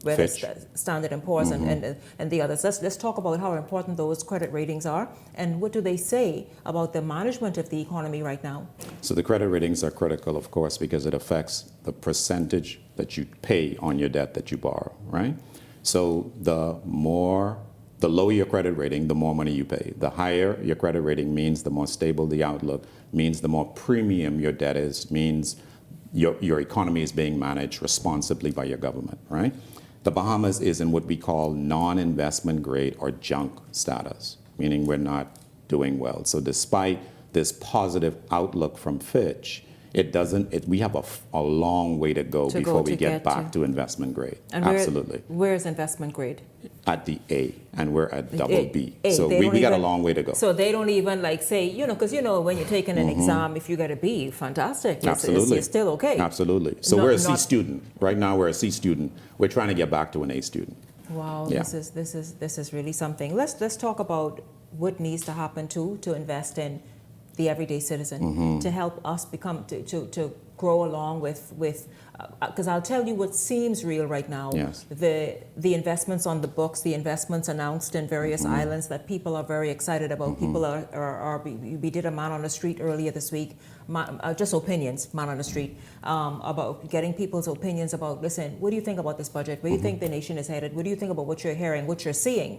whether Standard & Poor's and the others. Let's talk about how important those credit ratings are, and what do they say about the management of the economy right now? So the credit ratings are critical, of course, because it affects the percentage that you pay on your debt that you borrow, right? So the lower your credit rating, the more money you pay. The higher your credit rating means the more stable the outlook, means the more premium your debt is, means your economy is being managed responsibly by your government, right? The Bahamas is in what we call non-investment grade or junk status, meaning we're not doing well. So despite this positive outlook from Fitch, we have a long way to go before we get back to investment grade. And absolutely. Where is investment grade? At the A, and we're at double B. So we got a long way to go. So they don't even say, because when you're taking an exam, if you get a B, fantastic. Absolutely. It's still okay. Absolutely. So we're a C student. Right now we're a C student. We're trying to get back to an A student. Wow, yeah. This is really something. Let's talk about what needs to happen to invest in the everyday citizen, to help us become to grow along with because I'll tell you what seems real right now. Yes. The investments on the books, the investments announced in various islands that people are very excited about. People are we did a man on the street earlier this week, just opinions, man on the street, about getting people's opinions about, listen, what do you think about this budget? Where do you think the nation is headed? What do you think about what you're hearing, what you're seeing?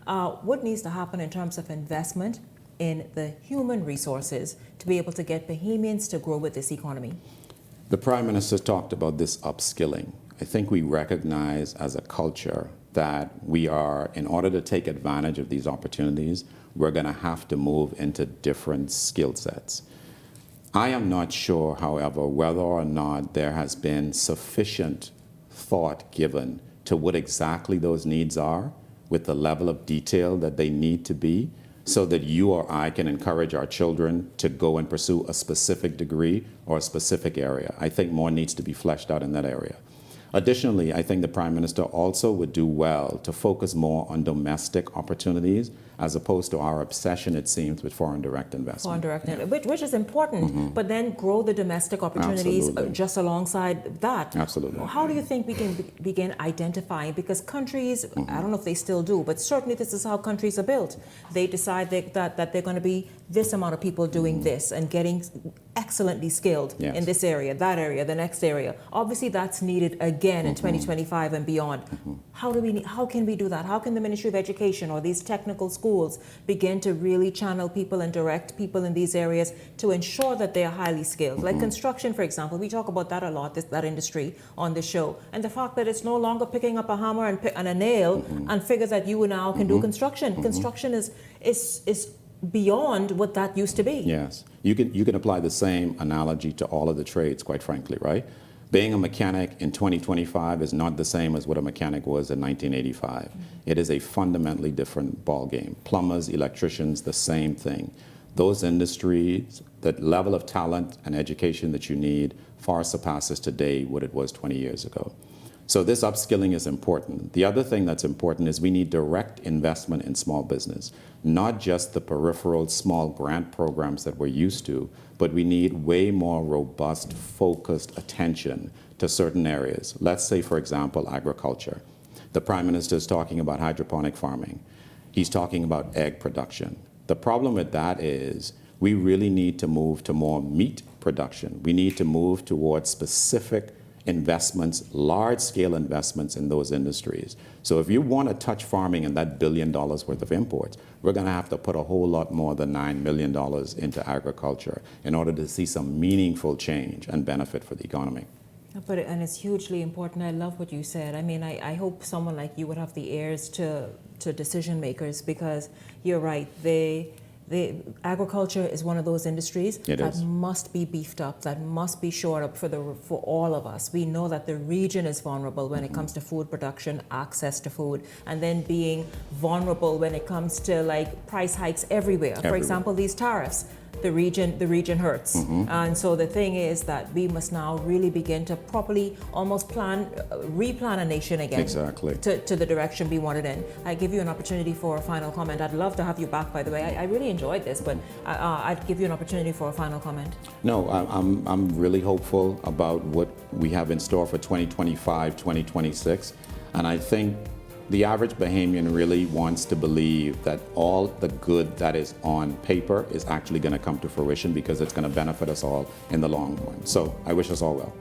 What needs to happen in terms of investment in the human resources to be able to get Bahamians to grow with this economy? The Prime Minister talked about this upskilling. I think we recognize as a culture that we are, in order to take advantage of these opportunities, we're going to have to move into different skill sets. I am not sure, however, whether or not there has been sufficient thought given to what exactly those needs are, with the level of detail that they need to be, so that you or I can encourage our children to go and pursue a specific degree or a specific area. I think more needs to be fleshed out in that area. Additionally, I think the Prime Minister also would do well to focus more on domestic opportunities as opposed to our obsession, it seems, with foreign direct investment. Foreign direct, which is important, but then grow the domestic opportunities just alongside that. Absolutely. How do you think we can begin identifying, because countries, I don't know if they still do, but certainly this is how countries are built. They decide that they're going to be this amount of people doing this and getting excellently skilled in this area, that area, the next area. Obviously that's needed again in 2025 and beyond. How can we do that? How can the Ministry of Education or these technical schools begin to really channel people and direct people in these areas to ensure that they are highly skilled? Like construction, for example, we talk about that a lot, that industry on this show, and the fact that it's no longer picking up a hammer and a nail and figure that you now can do construction. Construction is beyond what that used to be. Yes, you can apply the same analogy to all of the trades, quite frankly, right? Being a mechanic in 2025 is not the same as what a mechanic was in 1985. It is a fundamentally different ballgame. Plumbers, electricians, the same thing. those industries, the level of talent and education that you need far surpasses today what it was 20 years ago. So this upskilling is important. The other thing that's important is we need direct investment in small business, not just the peripheral small grant programs that we're used to, but we need way more robust, focused attention to certain areas. Let's say, for example, agriculture. The Prime Minister is talking about hydroponic farming. He's talking about egg production. The problem with that is we really need to move to more meat production. We need to move towards specific investments, large-scale investments in those industries. So if you want to touch farming and that $1 billion worth of imports, we're going to have to put a whole lot more than $9 million into agriculture in order to see some meaningful change and benefit for the economy. And it's hugely important. I love what you said. I mean, I hope someone like you would have the ears to decision makers, because you're right. The agriculture is one of those industries that must be beefed up, that must be shored up for all of us. We know that the region is vulnerable when it comes to food production, access to food, and then being vulnerable when it comes to like price hikes everywhere. For example, these tariffs. The region hurts. And so the thing is that we must now really begin to properly almost replan a nation again. Exactly. To the direction we want it in. I give you an opportunity for a final comment. I'd love to have you back, by the way. I really enjoyed this, but I'd give you an opportunity for a final comment. No, I'm really hopeful about what we have in store for 2025, 2026. And I think the average Bahamian really wants to believe that all the good that is on paper is actually going to come to fruition, because it's going to benefit us all in the long run. So I wish us all well.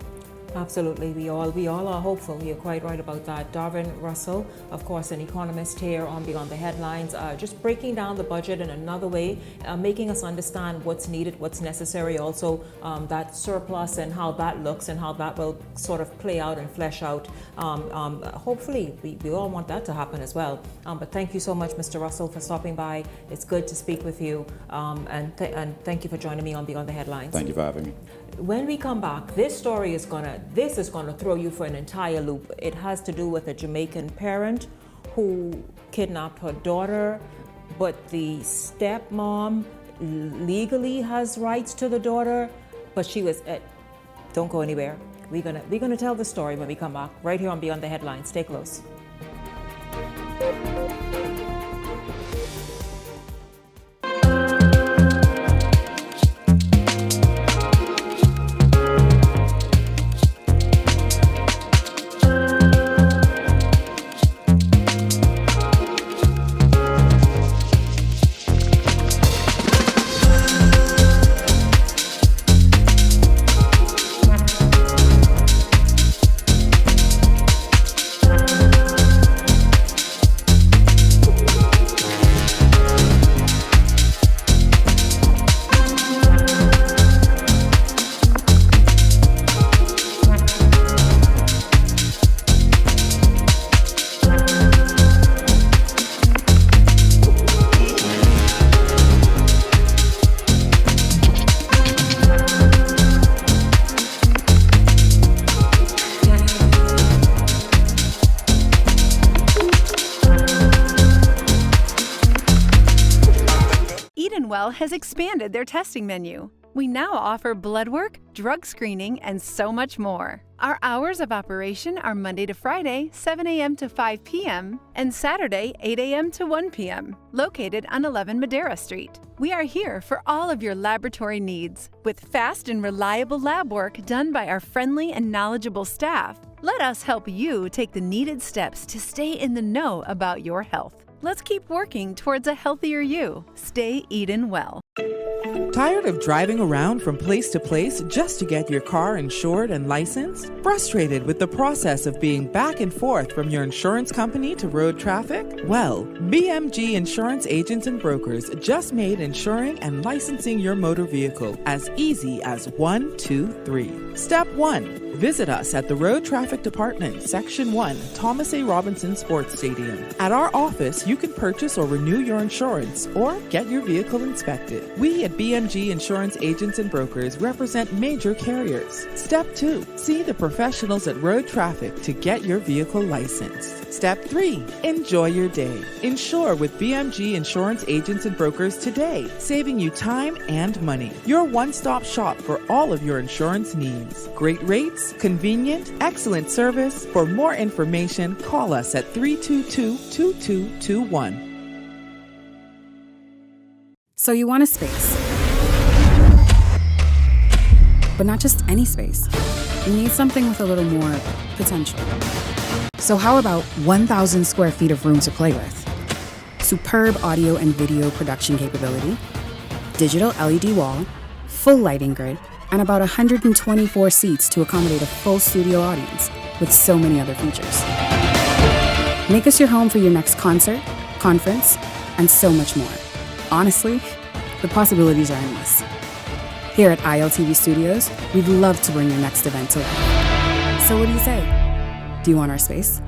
Absolutely, we all are hopeful. You're quite right about that. Darvin Russell, of course, an economist here on Beyond the Headlines, just breaking down the budget in another way, making us understand what's needed, what's necessary, also that surplus and how that looks and how that will sort of play out and flesh out. Hopefully, we all want that to happen as well. But thank you so much, Mr. Russell, for stopping by. It's good to speak with you, and thank you for joining me on Beyond the Headlines. Thank you for having me. When we come back, this is gonna throw you for an entire loop. It has to do with a Jamaican parent who kidnapped her daughter, but the stepmom legally has rights to the daughter, but she was. Don't go anywhere. We're gonna tell the story when we come back, right here on Beyond the Headlines. Stay close. Has expanded their testing menu. We now offer blood work, drug screening, and so much more. Our hours of operation are Monday to Friday, 7 a.m. to 5 p.m., and Saturday, 8 a.m. to 1 p.m., located on 11 Madera Street. We are here for all of your laboratory needs, with fast and reliable lab work done by our friendly and knowledgeable staff. Let us help you take the needed steps to stay in the know about your health. Let's keep working towards a healthier you. Stay eating well. Tired of driving around from place to place just to get your car insured and licensed? Frustrated with the process of being back and forth from your insurance company to road traffic? Well, BMG Insurance Agents and Brokers just made insuring and licensing your motor vehicle as easy as 1, 2, 3. Step 1. Visit us at the Road Traffic Department, Section 1, Thomas A. Robinson Sports Stadium. At our office, you can purchase or renew your insurance or get your vehicle inspected. We at BMG Insurance Agents and Brokers represent major carriers. Step 2, see the professionals at Road Traffic to get your vehicle licensed. Step 3, enjoy your day. Insure with BMG Insurance Agents and Brokers today, saving you time and money. Your one-stop shop for all of your insurance needs. Great rates, convenient, excellent service. For more information, call us at 322-2221. So you want a space. But not just any space. You need something with a little more potential. So how about 1,000 square feet of room to play with? Superb audio and video production capability, digital LED wall, full lighting grid, and about 124 seats to accommodate a full studio audience with so many other features. Make us your home for your next concert, conference, and so much more. Honestly, the possibilities are endless. Here at ILTV Studios, we'd love to bring your next event to life. So what do you say? Do you want our space?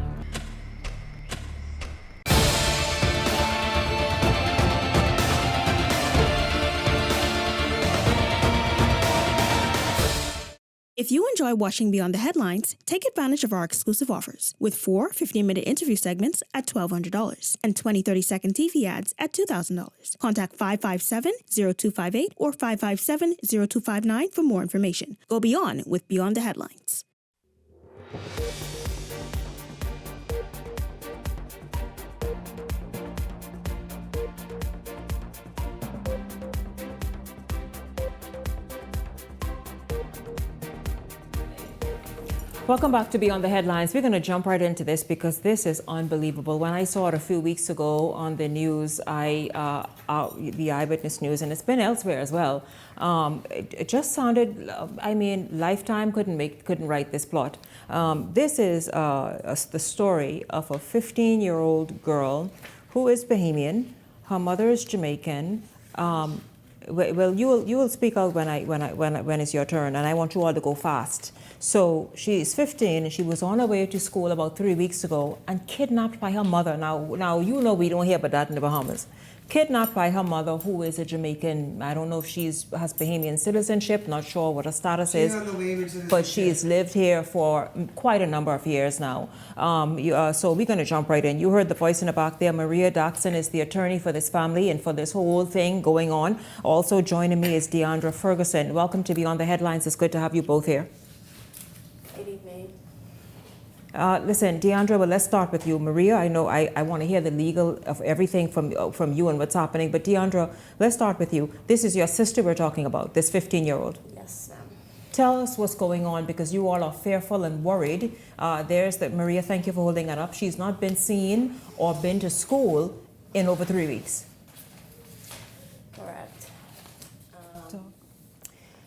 If you enjoy watching Beyond the Headlines, take advantage of our exclusive offers with 4 15-minute interview segments at $1,200 and 20 30-second TV ads at $2,000. Contact 557-0258 or 557-0259 for more information. Go beyond with Beyond the Headlines. Welcome back to Beyond the Headlines. We're going to jump right into this because this is unbelievable. When I saw it a few weeks ago on the news, the Eyewitness News, and it's been elsewhere as well, it just sounded, I mean, Lifetime couldn't write this plot. This is the story of a 15-year-old girl who is Bahamian. Her mother is Jamaican. Well, you will speak out when it's your turn, and I want you all to go fast. So she is 15, and she was on her way to school about 3 weeks ago and kidnapped by her mother. Now you know we don't hear about that in the Bahamas. Kidnapped by her mother, who is a Jamaican. I don't know if she has Bahamian citizenship. Not sure what her status is, but she's lived here for quite a number of years now. So we're going to jump right in. You heard the voice in the back there. Maria Daxon is the attorney for this family and for this whole thing going on. Also joining me is Deandra Ferguson. Welcome to Beyond the Headlines. It's good to have you both here. Good evening. Listen, Deandra, well, let's start with you. Maria, I know I want to hear the legal of everything from you and what's happening. But Deandra, let's start with you. This is your sister we're talking about, this 15-year-old. Yes, ma'am. Tell us what's going on, because you all are fearful and worried. There's that, Maria, thank you for holding that up. She's not been seen or been to school in over 3 weeks. Correct.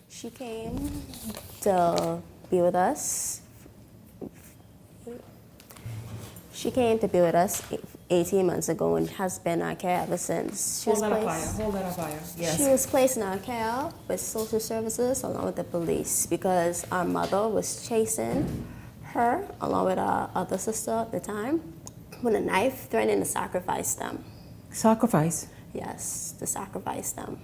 She came to be with us. She came to be with us 18 months ago and has been in our care ever since. Hold that up higher. Yes. She was placed in our care with social services along with the police because our mother was chasing her along with our other sister at the time with a knife, threatening to sacrifice them. Sacrifice? Yes, to sacrifice them.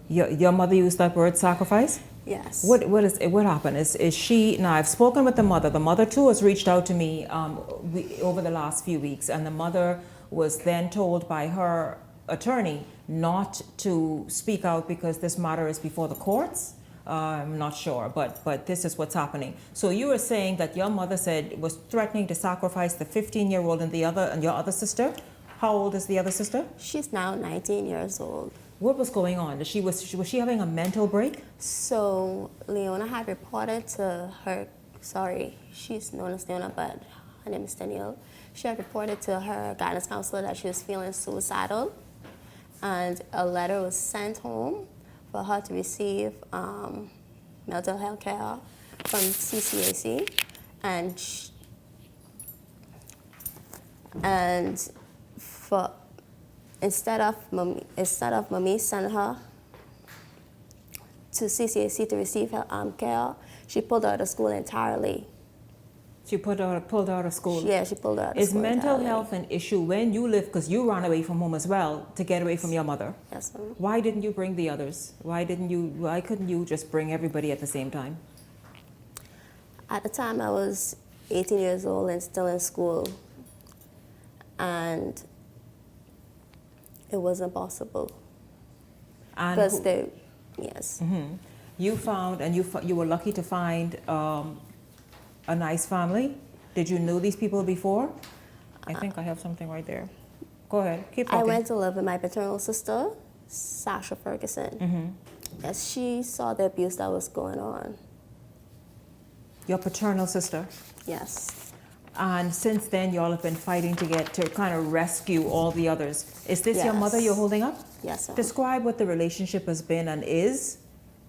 Your mother used that word, sacrifice? Yes. What happened? Is she, now I've spoken with the mother. The mother too has reached out to me over the last few weeks, and the mother was then told by her attorney not to speak out because this matter is before the courts. I'm not sure, but this is what's happening. So you were saying that your mother was threatening to sacrifice the 15-year-old and your other sister. How old is the other sister? She's now 19 years old. What was going on? Was she having a mental break? So Leona had reported to her, she's known as Leona, but her name is Danielle. She had reported to her guidance counselor that she was feeling suicidal, and a letter was sent home for her to receive mental health care from CCAC, and instead of mommy sending her to CCAC to receive her care, she pulled her out of school entirely. She pulled out of school. Yeah, she pulled out of Is school. mental health an issue when you live, because you ran away from home as well to get away from your mother? Yes, ma'am. Why didn't you bring the others? Why couldn't you just bring everybody at the same time? At the time, I was 18 years old and still in school, and it wasn't possible. And because yes. Mm-hmm. You found, and you were lucky to find a nice family. Did you know these people before? I think I have something right there. Go ahead, keep talking. I went to live with my paternal sister, Sasha Ferguson. Mm-hmm. Yes, she saw the abuse that was going on. Your paternal sister? Yes. And since then, y'all have been fighting to kind of rescue all the others. Is this your mother you're holding up? Yes, ma'am. Describe what the relationship has been and is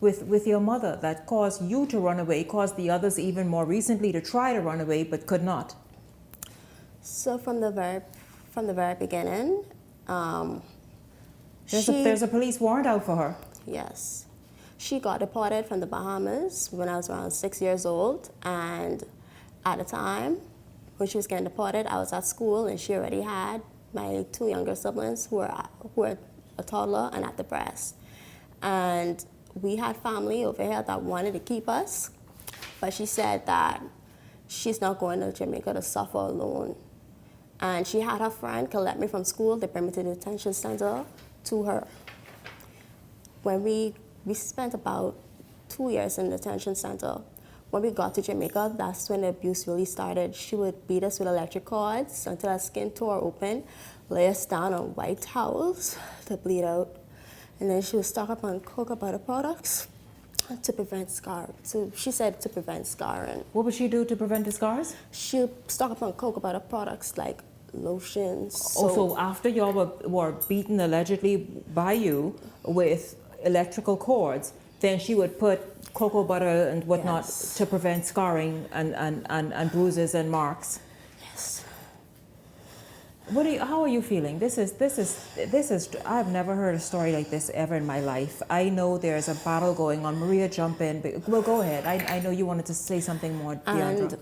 with your mother that caused you to run away, caused the others even more recently to try to run away but could not. So from the very beginning, there's a police warrant out for her. Yes. She got deported from the Bahamas when I was around 6 years old, and at the time when she was getting deported, I was at school, and she already had my 2 younger siblings who were a toddler and at the breast. And we had family over here that wanted to keep us, but she said that she's not going to Jamaica to suffer alone. And she had her friend collect me from school to bring me to the detention center to her. When we spent about 2 years in the detention center. When we got to Jamaica, that's when the abuse really started. She would beat us with electric cords until our skin tore open, lay us down on white towels to bleed out. And then she would stock up on cocoa butter products to prevent scarring. So she said to prevent scarring. What would she do to prevent the scars? She would stock up on cocoa butter products like lotions. So after y'all were beaten allegedly by you with electrical cords, then she would put cocoa butter and whatnot to prevent scarring and bruises and marks. Yes. How are you feeling? This is. I've never heard a story like this ever in my life. I know there's a battle going on. Maria, jump in. Well, go ahead. I know you wanted to say something more, Deandra. And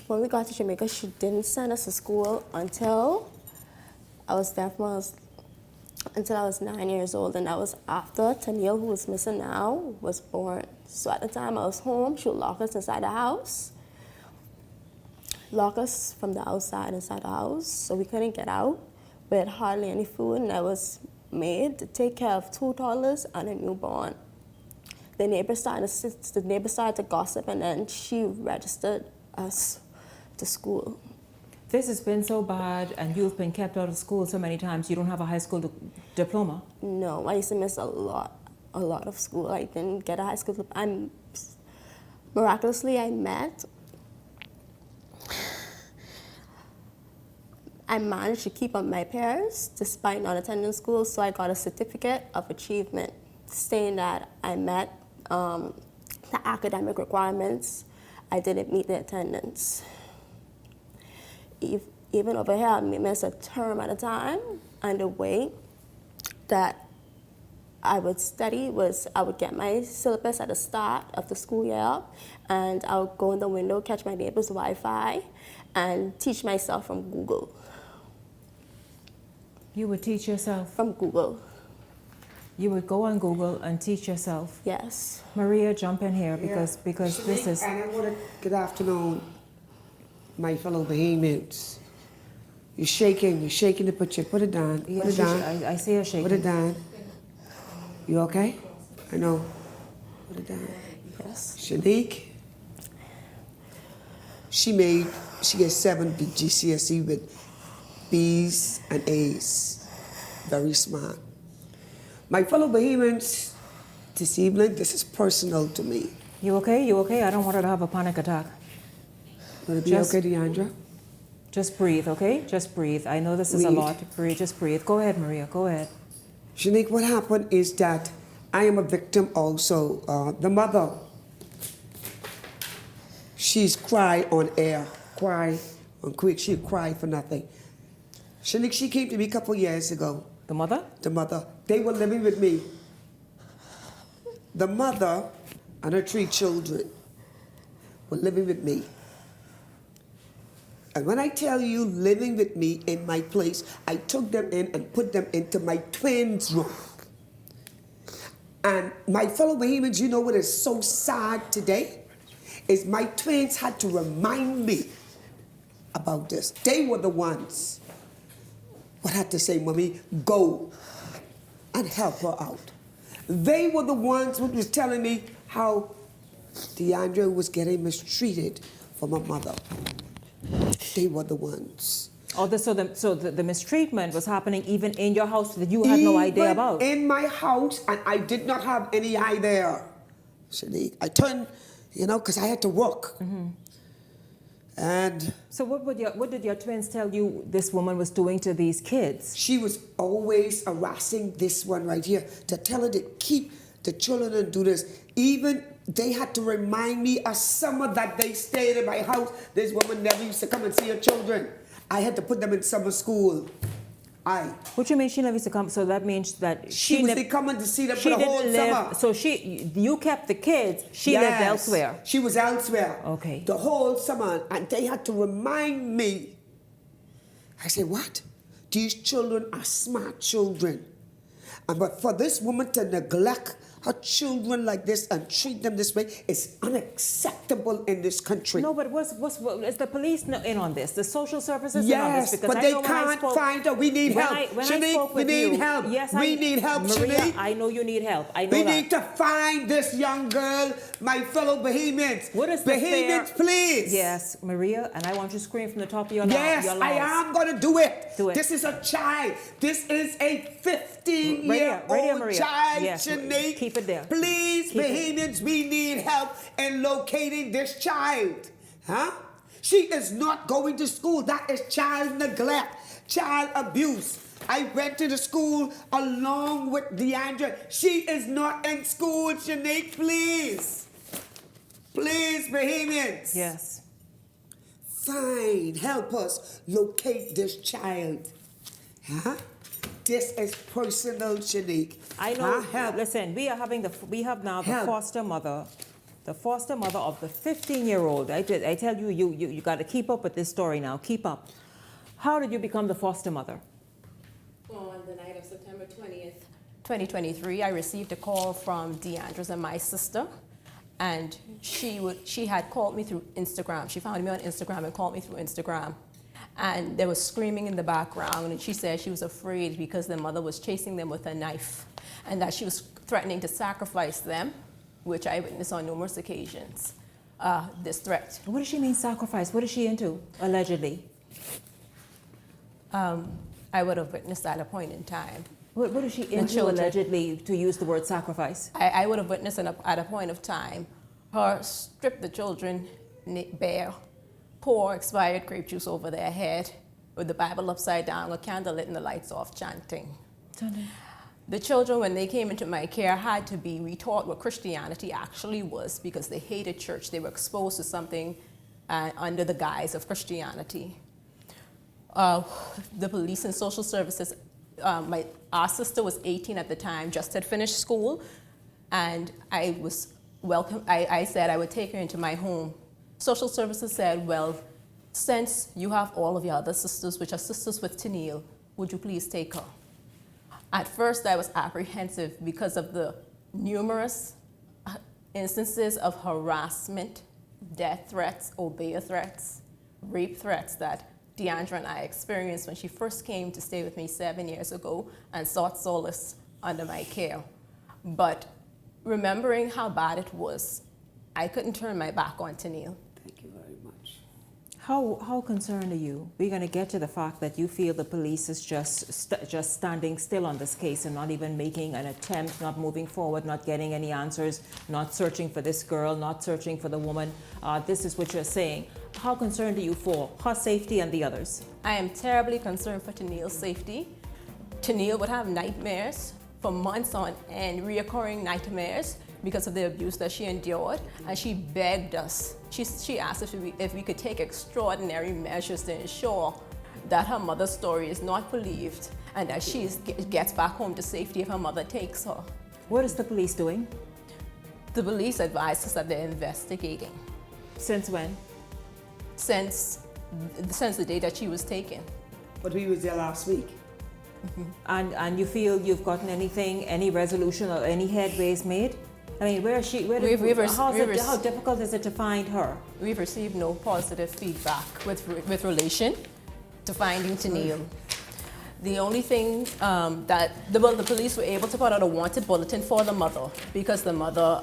when we got to Jamaica, she didn't send us to school until I was there until I was 9 years old, and that was after Tennille, who is missing now, was born. So at the time I was home, she would lock us inside the house, lock us from the outside inside the house, so we couldn't get out. We had hardly any food, and I was made to take care of 2 toddlers and a newborn. The neighbors started to gossip, and then she registered us to school. This has been so bad, and you've been kept out of school so many times. You don't have a high school diploma? No, I used to miss a lot of school. I didn't get a high school diploma. Miraculously, I managed to keep up my peers despite not attending school, so I got a certificate of achievement saying that I met the academic requirements. I didn't meet the attendance. Even over here, I missed a term at a time, and the way that I would study was I would get my syllabus at the start of the school year, and I would go in the window, catch my neighbor's Wi-Fi, and teach myself from Google. You would teach yourself? From Google. You would go on Google and teach yourself? Yes. Maria, jump in here because this is... And I want to, good afternoon, my fellow Bahamians. You're shaking to put it down. Put it down. I see her shaking. Put it down. You okay? I know. Put it down. Yes. Shanique, she gets 7 GCSE with B's and A's. Very smart. My fellow Bahamians, this evening, this is personal to me. You okay? You okay? I don't want her to have a panic attack. Will it be okay, Deandra? Just breathe, okay? Just breathe. I know this is a lot. Just breathe. Go ahead, Maria. Go ahead. Shanique, what happened is that I am a victim also. The mother, she's cry on air, cry on quick. She cried for nothing. Shanique, she came to me a couple years ago. The mother? The mother. They were living with me. The mother and her 3 children were living with me. And when I tell you living with me in my place, I took them in and put them into my twins' room. And my fellow Bahamians, you know what is so sad today? Is my twins had to remind me about this. They were the ones who had to say, Mommy, go and help her out. They were the ones who was telling me how Deandra was getting mistreated from her mother. They were the ones. Oh, so the mistreatment was happening even in your house that you had no idea about? In my house, and I did not have any idea. Shanique, I turned, because I had to work. Mm-hmm. And so what did your twins tell you this woman was doing to these kids? She was always harassing this one right here to tell her to keep the children and do this. Even they had to remind me a summer that they stayed in my house. This woman never used to come and see her children. I had to put them in summer school. What do you mean she never used to come? So that means that she was coming to see them for the whole summer. So you kept the kids. She lived elsewhere. She was elsewhere. Okay. The whole summer, and they had to remind me. I said, what? These children are smart children. But for this woman to neglect her children like this and treat them this way is unacceptable in this country. No, but is the police in on this? The social services yes, in on this? Because but they can't find her. We need help. Shanique, we need help. Yes, we need help, Maria, Shanique. I know you need help. I know we need to find this young girl, my fellow Bahamians. What is the Bahamians, please. Yes, Maria, and I want you to scream from the top of your lungs. Yes, I am going to do it. Do it. This is a child. This is a 15-year-old child, yes, Shanique. Keep it there. Please, Bahamians, we need help in locating this child. Huh? She is not going to school. That is child neglect, child abuse. I went to the school along with Deandra. She is not in school, Shanique, please. Please, Bahamians. Yes. Fine, help us locate this child. Huh? This is personal, Shanique. I know. Listen, we have now the foster mother of the 15-year-old. I tell you, you got to keep up with this story now. Keep up. How did you become the foster mother? On the night of September 20th, 2023, I received a call from Deandra's and my sister, and she had called me through Instagram. She found me on Instagram and called me through Instagram. And there was screaming in the background, and she said she was afraid because their mother was chasing them with a knife, and that she was threatening to sacrifice them, which I witnessed on numerous occasions, this threat. What does she mean, sacrifice? What is she into, allegedly? I would have witnessed at a point in time. What is she into, allegedly, to use the word sacrifice? I would have witnessed at a point of time her strip the children bare, pour expired grape juice over their head with the Bible upside down, a candle lit and the lights off, chanting. The children, when they came into my care, had to be retaught what Christianity actually was because they hated church. They were exposed to something under the guise of Christianity. The police and social services, our sister was 18 at the time, just had finished school, and I was welcome. I said I would take her into my home. Social services said, well, since you have all of your other sisters, which are sisters with Tennille, would you please take her? At first, I was apprehensive because of the numerous instances of harassment, death threats, obeah threats, rape threats that Deandra and I experienced when she first came to stay with me 7 years ago and sought solace under my care. But remembering how bad it was, I couldn't turn my back on Tennille. Thank you very much. How concerned are you? We're going to get to the fact that you feel the police is just standing still on this case and not even making an attempt, not moving forward, not getting any answers, not searching for this girl, not searching for the woman. This is what you're saying. How concerned are you for her safety and the others? I am terribly concerned for Tennille's safety. Tennille would have nightmares for months on end, reoccurring nightmares because of the abuse that she endured, and she begged us. She asked if we could take extraordinary measures to ensure that her mother's story is not believed and that she gets back home to safety if her mother takes her. What is the police doing? The police advised us that they're investigating. Since when? Since since the day that she was taken. But we was there last week. And you feel you've gotten anything, any resolution or any headways made? I mean, where is she? How difficult is it to find her? We've received no positive feedback with relation to finding Tennille. The only thing that the police were able to put out a wanted bulletin for the mother because the mother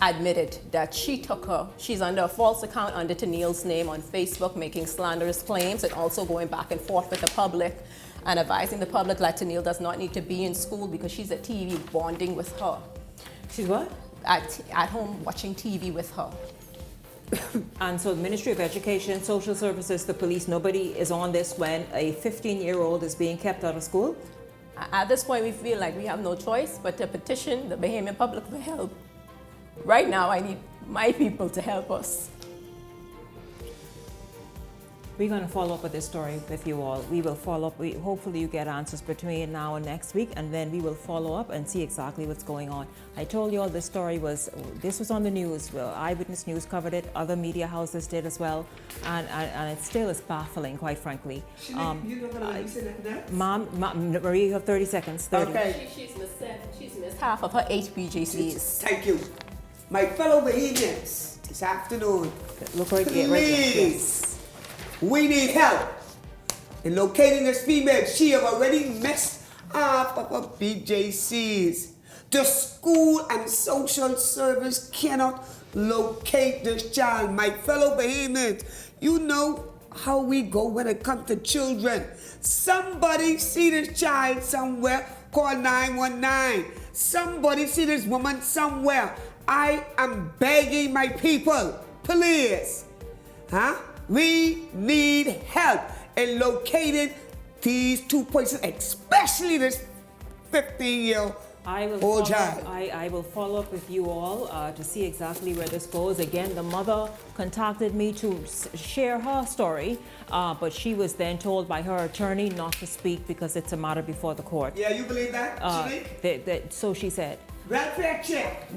admitted that she's under a false account under Tennille's name on Facebook, making slanderous claims and also going back and forth with the public and advising the public that Tennille does not need to be in school because she's at TV bonding with her. She's what? At home watching TV with her. And so the Ministry of Education, Social Services, the police, nobody is on this when a 15-year-old is being kept out of school? At this point, we feel like we have no choice but to petition the Bahamian public for help. Right now, I need my people to help us. We're going to follow up with this story with you all. We will follow up. Hopefully you get answers between now and next week, and then we will follow up and see exactly what's going on. I told you all this was on the news. Well, Eyewitness News covered it. Other media houses did as well. And it still is baffling, quite frankly. You're not going to release it next? Mom, Marie, you have 30 seconds. 30. Okay. She's missed half of her HBJCs. Thank you. My fellow Bahamians, this afternoon, look right please, yes. We need help in locating this female. She have already missed half of her BJCs. The school and social service cannot locate this child. My fellow Bahamians, you know how we go when it comes to children. Somebody see this child somewhere, call 919. Somebody see this woman somewhere. I am begging my people, please. We need help in locating these 2 persons, especially this 15-year-old child. I will follow up with you all to see exactly where this goes. Again, the mother contacted me to share her story, but she was then told by her attorney not to speak because it's a matter before the court. Yeah, you believe that, Shanique? So she said. Welfare check.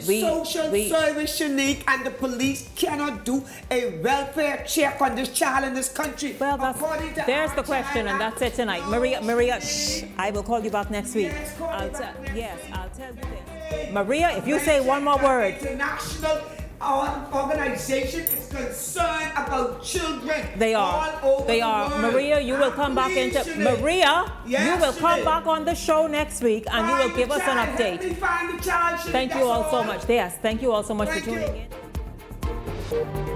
Social service, Shanique, and the police cannot do a welfare check on this child in this country. Well, there's the question, and that's it tonight. Maria, shh, I will call you back next week. I'll tell you this. Maria, if you say one more word. International organization is concerned about children. They are. They are. Maria, you will come back you will come back on the show next week and you will give us an update. Find the child, thank you all so much. Yes, thank you all so much for tuning in.